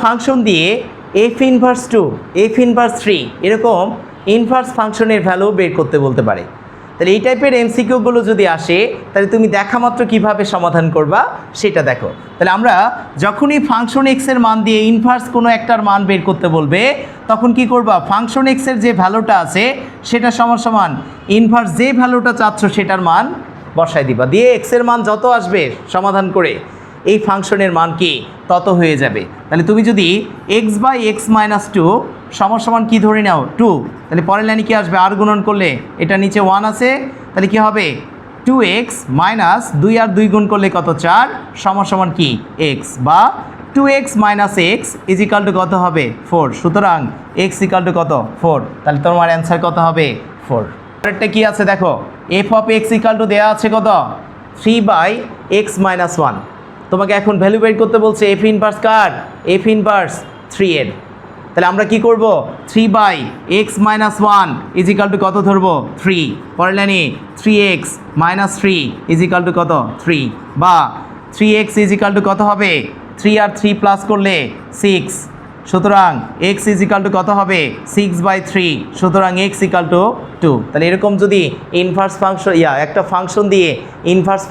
Function দিয়ে F inverse 2, F inverse 3 এরকম inverse ফাংশনের ভ্যালু বের করতে বলতে পারে। তাহলে এই টাইপের এমসিকিউগুলো যদি আসে তাহলে তুমি দেখা মাত্র কীভাবে সমাধান করবা সেটা দেখো। তাহলে আমরা যখনই ফাংশন এক্সের মান দিয়ে ইনভার্স কোনো একটার মান বের করতে বলবে তখন কি করবা, ফাংশন এক্সের যে ভ্যালুটা আছে সেটা সমান সমান ইনভার্স যে ভ্যালুটা চাচ্ছ সেটার মান বসায় দিবা, দিয়ে এক্সের মান যত আসবে সমাধান করে এই ফাংশনের মান কি তত হয়ে যাবে। তাহলে তুমি যদি এক্স বাই এক্স মাইনাস 2 সমান সমান কী ধরে নাও 2, তাহলে পরের লাইনে কী আসবে, আর গুণন করলে এটা নিচে 1 আছে, তাহলে কী হবে 2x মাইনাস 2 আর 2 গুণ করলে কত 4 সমান সমান কি x, বা 2x minus x is equal to কত হবে 4। সুতরাং x ইকাল টু কত 4, তাহলে তোমার অ্যান্সার কত হবে 4। আরেকটা কী আছে দেখো, F of x equal to দেওয়া আছে কত 3 বাই এক্স মাইনাস 1। তোমাকে এখন ভ্যালু বের করতে বলছে এফ ইনভার্স কার, এফ ইনভার্স 3 এর। তাহলে আমরা কি করব, 3 by x minus 1 is equal to কত ধরবো 3, পরের লাইনে 3x minus 3 is equal to কত 3, বা 3x ইজ ইকাল টু কত হবে 3 আর 3 প্লাস করলে 6, সুতরাং x ইজ ইকাল টু কত হবে 6 বাই 3, সুতরাং x ইকাল টু 2। তাহলে এরকম যদি ইনভার্স ফাংশন একটা ফাংশন দিয়ে ইনভার্স